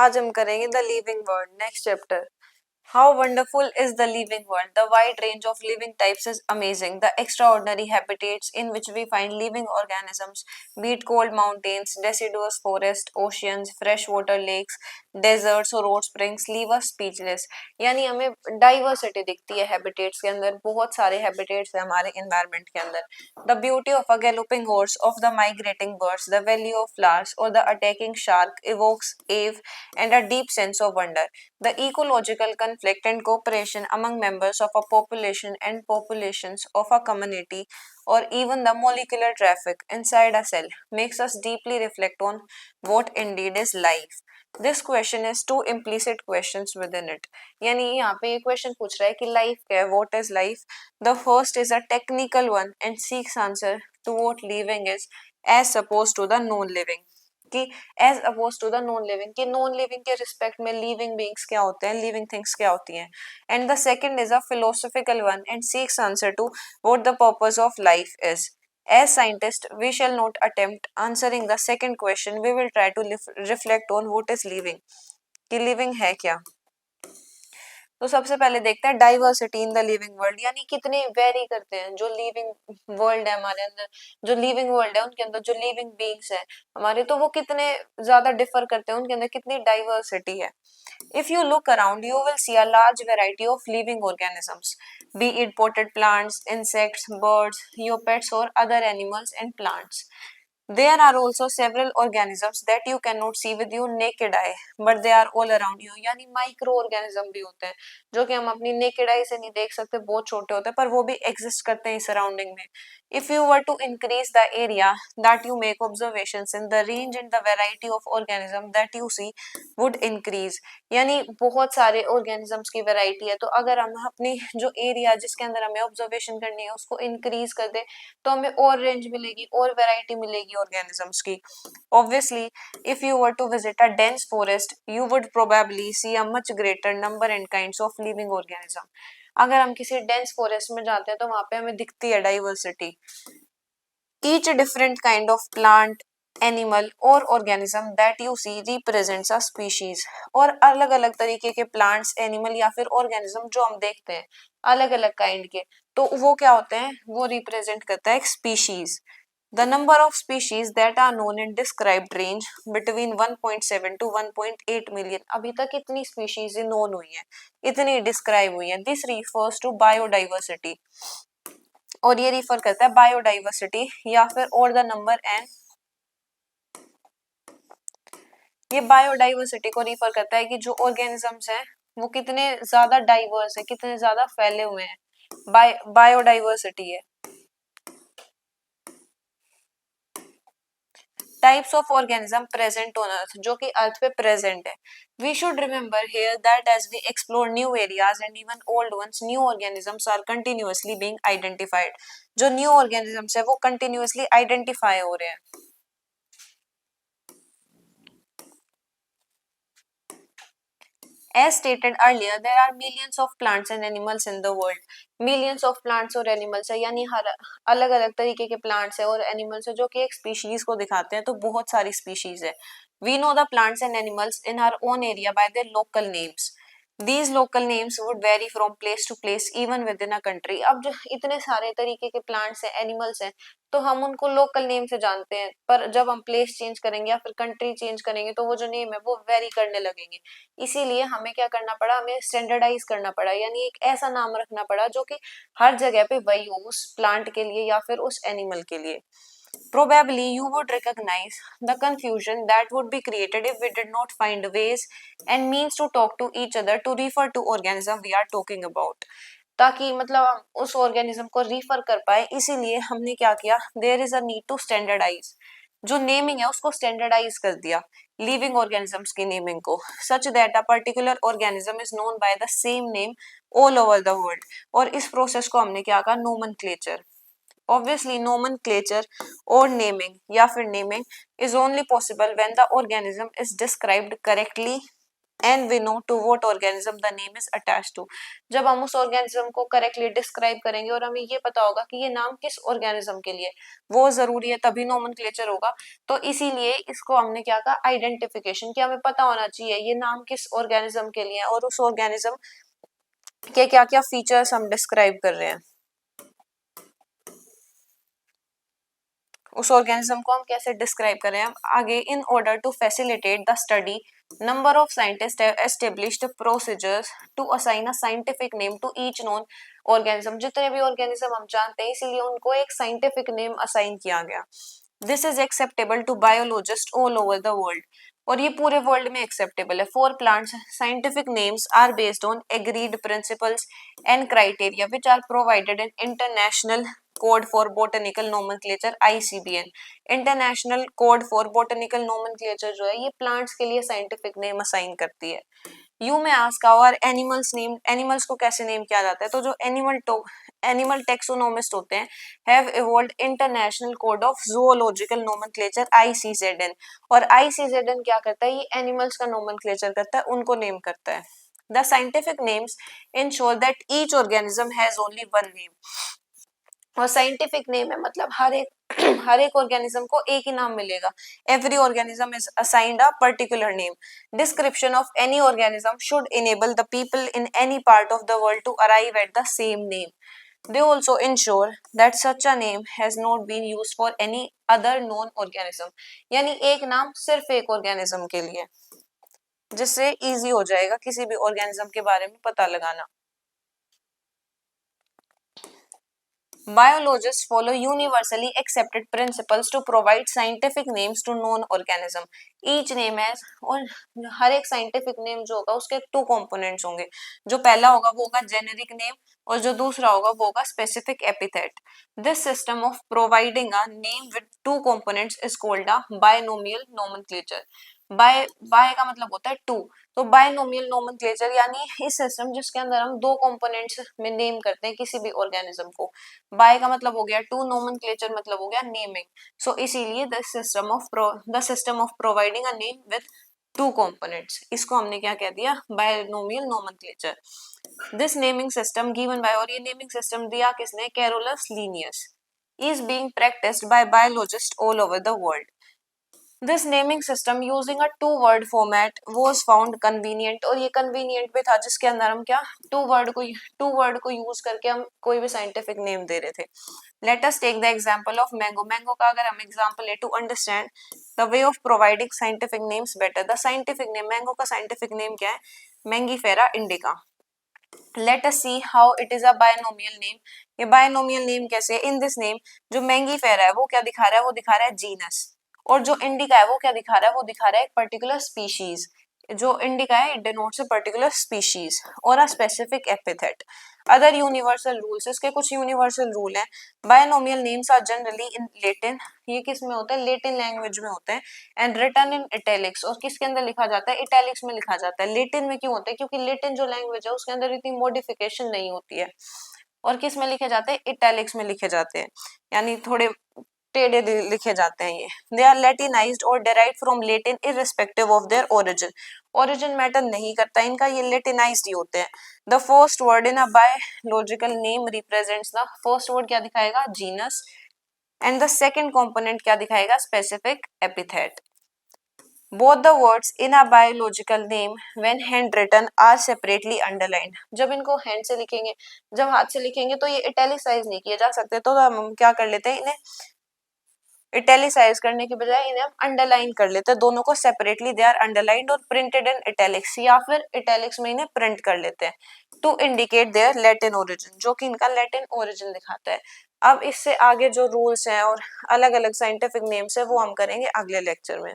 आज हम करेंगे the living world next chapter. How wonderful is the living world! The wide range of living types is amazing. The extraordinary habitats in which we find living organisms, be it cold mountains, deciduous forests, oceans, freshwater lakes, deserts और hot springs, leave us speechless. यानी हमें diversity दिखती है habitats के अंदर. बहुत सारे habitats हैं हमारे इन्वायरमेंट के अंदर. The beauty of a galloping horse, of the migrating birds, the valley of flowers, or the attacking shark evokes awe and a deep sense of wonder. The ecological conflict and cooperation among members of a population and populations of a community, or even the molecular traffic inside a cell, makes us deeply reflect on what indeed is life. This question is two implicit questions within it. यानी यहाँ पे ये question पूछ रहा है कि life क्या है, what is life. The first is a technical one and seeks answer to what living is as opposed to the non-living. कि as opposed to the non living, कि नॉन लिविंग के respect में living beings क्या होते हैं, living things क्या होती हैं. And the second is a philosophical one and seeks answer to what the purpose of life is. As scientists, we shall not attempt answering the second question. We will try to reflect on what is living. कि living है क्या. तो सबसे पहले देखते हैं diversity in the living world, यानी कितने वेरी करते हैं जो लिविंग वर्ल्ड है हमारे अंदर, जो लिविंग वर्ल्ड है उनके अंदर जो लिविंग बीइंग्स है हमारे, तो वो कितने ज्यादा डिफर करते हैं, उनके अंदर कितनी डाइवर्सिटी है. If you look around, you will see a large variety of living organisms, be it potted plants, insects, birds, your pets, or other animals and plants. There are also several organisms that you cannot see with your naked eye, but they are all around you. यानी micro organism भी होते हैं जो कि हम अपनी naked eye से नहीं देख सकते, बहुत छोटे होते हैं, पर वो भी एग्जिस्ट करते हैं सराउंडिंग में. If you were to increase the area that you make observations in, the range and the variety of organism that you see would increase. यानी बहुत सारे ऑर्गेनिजम्स की वैरायटी है, तो अगर हम अपनी जो एरिया जिसके अंदर हमें ऑब्जर्वेशन करनी है उसको इंक्रीज कर दे तो हमें और रेंज मिलेगी और वैरायटी मिलेगी ऑर्गेनिजम्स की. Obviously, if you were to visit a dense forest, you would probably see a much greater number and kinds of living organism. अगर हम किसी डेंस फॉरेस्ट में जाते हैं तो वहां पे हमें दिखती है diversity. Each different kind of plant, animal और organism that you see represents a species. और अलग अलग तरीके के प्लांट्स, एनिमल या फिर ऑर्गेनिज्म जो हम देखते हैं अलग अलग काइंड के, तो वो क्या होते हैं, वो रिप्रेजेंट करता है एक species. The number of species that are known and described range between 1.7 to 1.8 million. अभी तक इतनी स्पीशीज नोन हुई हैं, इतनी डिस्क्राइब हुई हैं. This refers to biodiversity. और ये रिफर करता है बायोडाइवर्सिटी या फिर और द नंबर एन. ये बायोडाइवर्सिटी को रिफर करता है कि जो ऑर्गेनिजम्स हैं वो कितने ज्यादा डाइवर्स है, कितने ज्यादा फैले हुए हैं. बायोडाइवर्सिटी है. Types of organism present on earth, जो कि अर्थ पे प्रेजेंट है. We should remember here that as we explore new areas and even old ones, new organisms are continuously being identified. जो न्यू ऑर्गेनिजम्स है वो continuously identify हो रहे हैं. As stated earlier, there are millions of plants and animals in the world. Millions of plants और animals है, यानी हर अलग अलग तरीके के plants है और animals है जो कि एक species को दिखाते हैं, तो बहुत सारी species है. We know the plants and animals in our own area by their local names. These local names would vary from place to place even within a country. अब जो इतने सारे तरीके के plants हैं, animals हैं, तो हम उनको लोकल नेम से जानते हैं, पर जब हम प्लेस चेंज करेंगे या फिर कंट्री चेंज करेंगे तो वो जो नेम है वो वेरी करने लगेंगे. इसीलिए हमें क्या करना पड़ा, हमें स्टैंडर्डाइज करना पड़ा, यानी एक ऐसा नाम रखना पड़ा जो कि हर जगह पे वही हो उस प्लांट के लिए या फिर उस एनिमल के लिए. Probably you would recognize the confusion that would be created if we did not find ways and means to talk to each other to refer to organism we are talking about. ताकि मतलब हम उस organism को refer कर पाए, इसीलिए हमने क्या किया, there is a need to standardise. जो नेमिंग है उसको स्टैंडर्डाइज कर दिया, लिविंग ऑर्गेनिजम्स की नेमिंग को, such that a particular organism is known by the same name all over the world. और इस प्रोसेस को हमने क्या कहा, nomenclature. Obviously, nomenclature or naming या फिर naming is only possible when the organism is described correctly and we know to what organism the name is attached to. जब हम उस organism को correctly describe करेंगे और हमें ये पता होगा कि ये नाम किस organism के लिए, वो जरूरी है तभी nomenclature होगा. तो इसीलिए इसको हमने क्या कहा, identification, कि हमें पता होना चाहिए ये नाम किस organism के लिए है और उस organism के क्या क्या features हम describe कर रहे हैं, उस ऑर्गेनिज्म को हम कैसे डिस्क्राइब करें हम आगे. In order to facilitate the study, number of scientist have established procedures to assign a scientific name to each known organism. जितने भी ऑर्गेनिज्म हम जानते हैं इसीलिए उनको एक साइंटिफिक नेम असाइन किया गया. This is acceptable to biologist all over the world, और ये पूरे वर्ल्ड में एक्सेप्टेबल है. For plants scientific names are based on agreed principles and criteria which are provided in international code for botanical nomenclature ICBN. International code for botanical nomenclature जो है ये plants के लिए साइंटिफिक नेम असाइन करती है. You में ask our animals name, animals को कैसे नेम किया जाता है, तो जो एनिमल टेक्सोनोमिस्ट होते हैं have evolved international code of zoological nomenclature ICZN. और ICZN क्या करता है, ये एनिमल्स का नोमेनक्लेचर करता है, उनको नेम करता है. The scientific names ensure that each organism has only one name. और साइंटिफिक नेम है मतलब हर एक ऑर्गेनिज्म को एक ही नाम मिलेगा. Every organism is assigned a particular name. Description of any organism should enable the people in any part of the world to arrive at the same name. They also ensure that such a name has not been used for any other known organism. यानी एक नाम सिर्फ एक organism के लिए, जिससे easy हो जाएगा किसी भी ऑर्गेनिज्म के बारे में पता लगाना. Biologists follow universally accepted principles to provide scientific names to known organism. Each name has, और हर एक scientific name जो होगा उसके two components होंगे. जो पहला होगा वो होगा generic name और जो दूसरा होगा वो होगा specific epithet. This system of providing a name with two components is called a binomial nomenclature. Bi का मतलब होता है टू, तो बायनोमियल नोमेनक्लेचर यानी इस सिस्टम जिसके अंदर हम दो कंपोनेंट्स में नेम करते हैं किसी भी ऑर्गेनिज्म को. बाय का मतलब हो गया टू, नोमेनक्लेचर मतलब हो गया नेमिंग. सो इसीलिए the system of providing a name with two components, इसको हमने क्या कह दिया, binomial nomenclature. This naming system given by, और ये नेमिंग सिस्टम दिया किसने, Carolus Linnaeus, is being practised by biologist all over the world. This naming system using a two-word format was found convenient, और ये convenient भी था जिसके अंदर हम क्या टू वर्ड को यूज करके हम कोई भी साइंटिफिक नेम दे रहे थे. Let us take the example of mango. Mango का अगर हम example ले to understand the way of providing scientific names better. The scientific name, mango का scientific name क्या है, Mangifera indica. Let us see how it is a binomial name. ये binomial name कैसे है, in this name जो Mangifera है वो क्या दिखा रहा है, वो दिखा रहा है जीनस, और जो इंडिका है वो क्या दिखा रहा है, वो दिखा रहा है एक पर्टिकुलर स्पीशीज. जो इंडिका है it denotes a particular species और a specific epithet. Other universal rules, इसके कुछ यूनिवर्सल रूल हैं. Binomial names are generally in Latin, ये किस में होता है, लेटिन लैंग्वेज में होते हैं. एंड रिटन इन इटैलिक्स, और किसके अंदर लिखा जाता है, इटैलिक्स में लिखा जाता है. लेटिन में क्यों होता है, क्योंकि लेटिन जो लैंग्वेज है उसके अंदर इतनी मॉडिफिकेशन नहीं होती है. और किस में लिखे जाते हैं, इटैलिक्स में लिखे जाते हैं, यानी थोड़े टेढ़े लिखे जाते हैं ये. दे आर लैटिनाइज्ड और derived from Latin irrespective of their origin. Origin matter नहीं करता इनका, ये लेटिनाइज्ड ही होते हैं. The first word in a biological name represents, the first word क्या दिखाएगा, genus, and the second component क्या दिखाएगा, specific epithet. Both the words in a biological name when handwritten are separately underlined. जब इनको हैंड से लिखेंगे, जब हाथ से लिखेंगे तो ये इटैलिसाइज नहीं किए जा सकते, तो हम क्या कर लेते हैं, इन्हें इटैलिसाइज करने के बजाय इन्हें हम अंडरलाइन कर लेते हैं. दोनों को सेपरेटली दे आर अंडरलाइंड और प्रिंटेड इन इटैलिक्स, या फिर इटैलिक्स में इन्हें प्रिंट कर लेते हैं to indicate their Latin origin, जो कि इनका लैटिन ओरिजिन दिखाता है. अब इससे आगे जो रूल्स हैं और अलग अलग साइंटिफिक नेम्स है वो हम करेंगे अगले लेक्चर में.